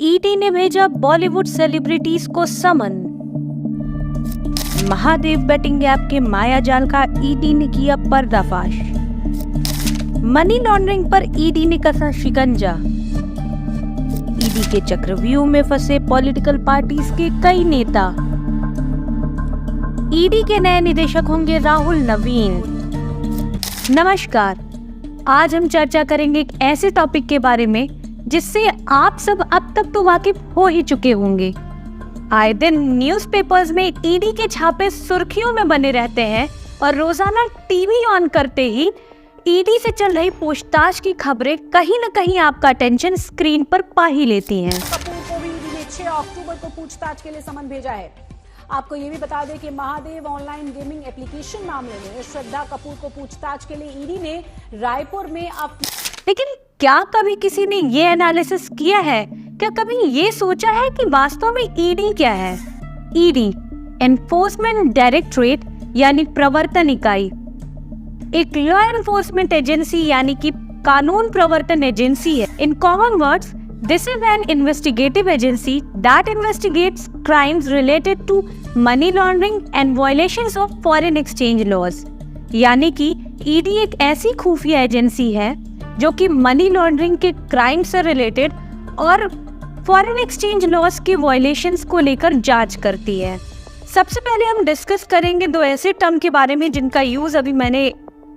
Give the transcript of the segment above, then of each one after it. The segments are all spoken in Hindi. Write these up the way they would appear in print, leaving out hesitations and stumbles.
ईडी ने भेजा बॉलीवुड सेलिब्रिटीज को समन। महादेव बेटिंग ऐप के मायाजाल का ईडी ने किया पर्दाफाश। मनी लॉन्ड्रिंग पर ईडी ने कसा शिकंजा। ईडी के चक्रव्यूह में फंसे पॉलिटिकल पार्टीज के कई नेता। ईडी के नए निदेशक होंगे राहुल नवीन। नमस्कार, आज हम चर्चा करेंगे एक ऐसे टॉपिक के बारे में जिससे आप सब अब तक तो वाकिफ हो ही चुके होंगे। आए दिन न्यूज़पेपर्स में ईडी के छापे सुर्खियों में बने रहते हैं और रोजाना टीवी ऑन करते ही ईडी से चल रही पूछताछ की खबरें कहीं न कहीं आपका अटेंशन स्क्रीन पर पा ही लेती हैं। कपूर को भी ईडी ने 6 अक्टूबर को पूछताछ के लिए समन भेजा है। आपको ये भी बता दें कि महादेव ऑनलाइन गेमिंग एप्लीकेशन मामले में श्रद्धा कपूर को पूछताछ के लिए ईडी ने रायपुर में लेकिन क्या कभी किसी ने ये एनालिसिस किया है, क्या कभी ये सोचा है कि वास्तव में ईडी क्या है? ईडी एनफोर्समेंट डायरेक्टरेट यानी प्रवर्तन इकाई, एक लॉ एनफोर्समेंट एजेंसी यानी कि कानून प्रवर्तन एजेंसी है। In common words, this is an investigative agency that investigates crimes related to money laundering and violations of foreign exchange laws। यानी कि ईडी एक ऐसी खुफिया एजेंसी है जो कि मनी लॉन्ड्रिंग के क्राइम से रिलेटेड और फॉरेन एक्सचेंज लॉज के वायलेशंस को लेकर जांच करती है। सबसे पहले हम डिस्कस करेंगे दो ऐसे टर्म के बारे में जिनका यूज अभी मैंने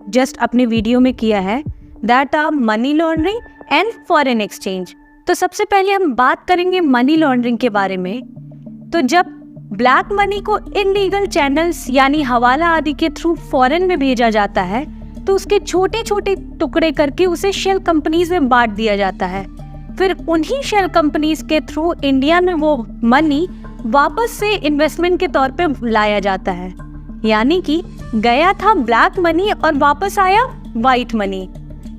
जस्ट अपने वीडियो में किया है, that are money laundering and foreign exchange. तो सबसे पहले हम बात करेंगे मनी लॉन्ड्रिंग के बारे में। तो जब ब्लैक मनी को इलीगल चैनल्स यानी हवाला आदि के थ्रू फॉरेन में भेजा जाता है तो उसके छोटे छोटे टुकड़े करके उसे शेल कंपनीज में बांट दिया जाता है। फिर उन्हीं शेल कंपनीज के थ्रू इंडिया में वो मनी वापस से इन्वेस्टमेंट के तौर पे लाया जाता है। यानी कि गया था ब्लैक मनी और वापस आया व्हाइट मनी।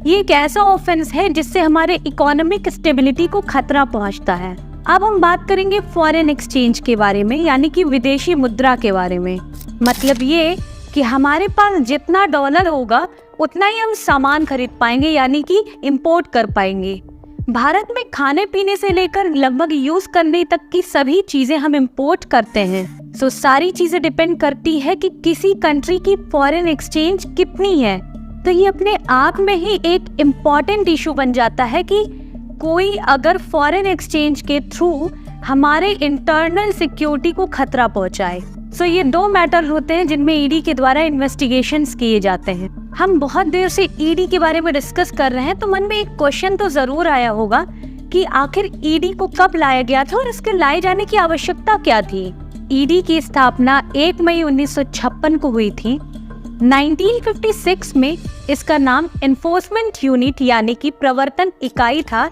ये एक ऐसा ऑफेंस है जिससे हमारे इकोनॉमिक स्टेबिलिटी को खतरा पहुंचता है। अब हम बात करेंगे फॉरेन एक्सचेंज के बारे में, यानी कि विदेशी मुद्रा के बारे में। मतलब ये कि हमारे पास जितना डॉलर होगा उतना ही हम सामान खरीद पाएंगे, यानी कि इंपोर्ट कर पाएंगे। भारत में खाने पीने से लेकर लगभग यूज करने तक की सभी चीजें हम इंपोर्ट करते हैं। सो सारी चीजें डिपेंड करती है कि किसी कंट्री की फॉरेन एक्सचेंज कितनी है। तो ये अपने आप में ही एक इम्पॉर्टेंट इशू बन जाता है कि कोई अगर फॉरेन एक्सचेंज के थ्रू हमारे इंटरनल सिक्योरिटी को खतरा पहुंचाए। सो ये दो मैटर होते हैं जिनमें ईडी के द्वारा इन्वेस्टिगेशंस किए जाते हैं। हम बहुत देर से ईडी के बारे में डिस्कस कर रहे हैं तो मन में एक क्वेश्चन तो जरूर आया होगा कि आखिर ईडी को कब लाया गया था और इसके लाए जाने की आवश्यकता क्या थी। ईडी की स्थापना 1 मई 1956 को हुई थी। 1956 में इसका नाम एनफोर्समेंट यूनिट यानी कि प्रवर्तन इकाई था,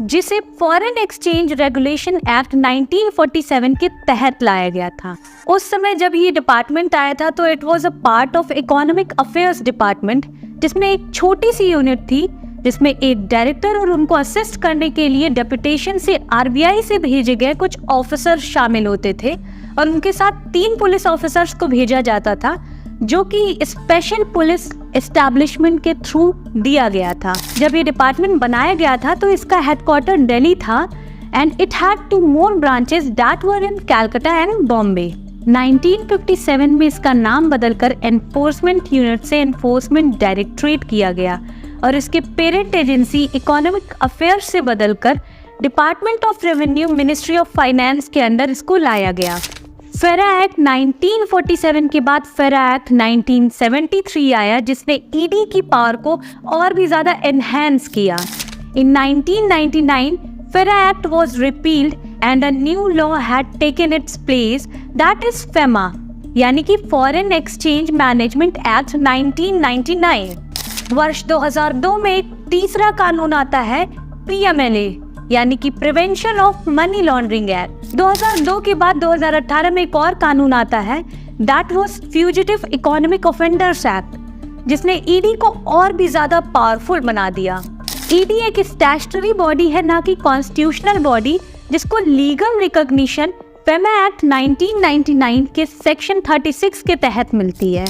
जिसे फॉरेन एक्सचेंज रेगुलेशन एक्ट 1947 के तहत लाया गया था। उस समय जब ये डिपार्टमेंट आया था तो it was a part of economic affairs department, जिसमें एक छोटी सी यूनिट थी जिसमें एक डायरेक्टर और उनको असिस्ट करने के लिए डेपुटेशन से आरबीआई से भेजे गए कुछ ऑफिसर शामिल होते थे और उनके साथ 3 पुलिस ऑफिसर्स को भेजा जाता था जो कि स्पेशल पुलिस एस्टैब्लिशमेंट के थ्रू दिया गया था। जब ये डिपार्टमेंट बनाया गया था तो इसका हेडक्वार्टर दिल्ली था and it had 2 more branches that were in Calcutta and Bombay. 1957 में इसका नाम बदलकर एनफोर्समेंट यूनिट से एनफोर्समेंट डायरेक्टरेट किया गया और इसके पेरेंट एजेंसी इकोनॉमिक अफेयर्स से बदलकर department of revenue ministry of finance के अंदर इसको लाया गया। फेरा एक्ट 1947 के बाद फेरा एक्ट 1973 आया जिसने ईडी की पावर को और भी ज्यादा एनहांस किया। इन 1999 फेरा act was repealed and a new law had taken its place, that is FEMA यानी कि फॉरेन एक्सचेंज मैनेजमेंट एक्ट 1999। वर्ष 2002 में एक तीसरा कानून आता है पीएमएलए यानी कि prevention of money laundering act. 2002 के बाद 2018 में एक और कानून आता है, that was fugitive economic offenders act, जिसने ईडी को और भी ज्यादा पावरफुल बना दिया। ईडी एक स्टैट्यूटरी बॉडी है, ना कि कॉन्स्टिट्यूशनल बॉडी, जिसको लीगल रिकॉग्निशन फेमा एक्ट 1999 के सेक्शन 36 के तहत मिलती है।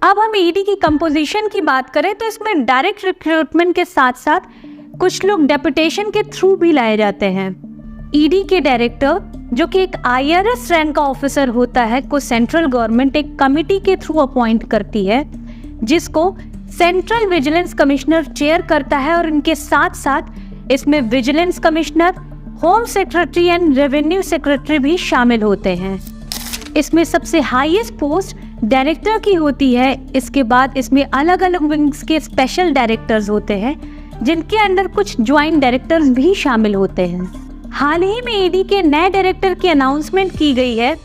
अब हम ईडी की कंपोजिशन की बात करें तो इसमें डायरेक्ट रिक्रूटमेंट के साथ साथ कुछ लोग डेपुटेशन के थ्रू भी लाए जाते हैं। ईडी के डायरेक्टर, जो कि एक IRS रैंक का ऑफिसर होता है, को सेंट्रल गवर्नमेंट एक कमिटी के थ्रू अपॉइंट करती है, जिसको सेंट्रल विजिलेंस कमिश्नर चेयर करता है। और इनके साथ साथ इसमें vigilance commissioner, home secretary and revenue secretary भी शामिल होते हैं। इसमें सबसे हाईएस्ट पोस्ट डायरेक्टर की होती है। इसके बाद इसमें अलग अलग विंग्स के स्पेशल डायरेक्टर्स होते हैं, जिनके अंदर कुछ ज्वाइंट डायरेक्टर्स भी शामिल होते हैं। हाल ही में ईडी के नए डायरेक्टर की अनाउंसमेंट की गई है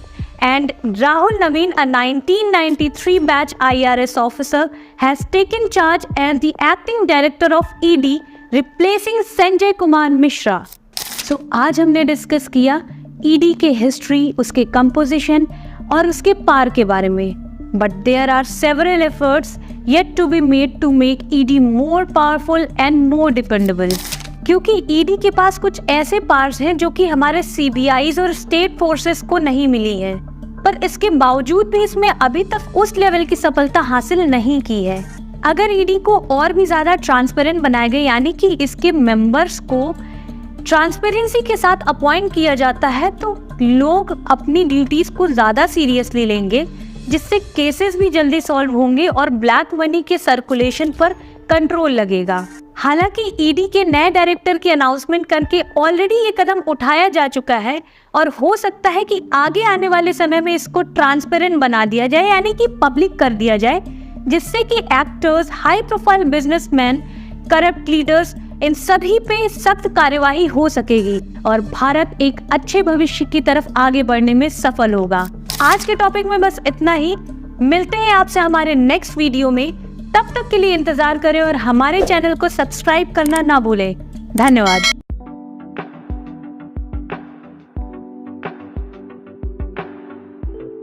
and Rahul Naveen, a 1993 batch IRS officer, has taken charge as the acting director of ED, replacing Sanjay Kumar Mishra. So आज हमने डिस्कस किया ईडी के हिस्ट्री, उसके कंपोजिशन और उसके पार के बारे में। But there are several efforts yet to be made to make ED more powerful and more dependable, क्योंकि ईडी के पास कुछ ऐसे पावर्स हैं जो कि हमारे CBIs और स्टेट फोर्सेस को नहीं मिली हैं, पर इसके बावजूद भी इसमें अभी तक उस लेवल की सफलता हासिल नहीं की है। अगर ईडी को और भी ज़्यादा ट्रांसपेरेंट बनाया गया, यानी कि इसके मेंबर्स को ट्रांसपेरेंसी के साथ अपॉइंट किया जाता है, तो लोग अपनी ड्यूटीज को ज़्यादा सीरियसली लेंगे, जिससे केसेस भी जल्दी सॉल्व होंगे और ब्लैक मनी के सर्कुलेशन पर कंट्रोल लगेगा। हालांकि ईडी के नए डायरेक्टर की अनाउंसमेंट करके ऑलरेडी ये कदम उठाया जा चुका है और हो सकता है कि आगे आने वाले समय में इसको ट्रांसपेरेंट बना दिया जाए, यानी कि पब्लिक कर दिया जाए, जिससे कि actors, high profile businessman, corrupt leaders, इन सभी पे सख्त कार्यवाही हो सकेगी और भारत एक अच्छे भविष्य की तरफ आगे बढ़ने में सफल होगा। आज के टॉपिक में बस इतना ही। मिलते हैं आपसे हमारे नेक्स्ट वीडियो में। तब तक के लिए इंतजार करें और हमारे चैनल को सब्सक्राइब करना ना भूलें। धन्यवाद।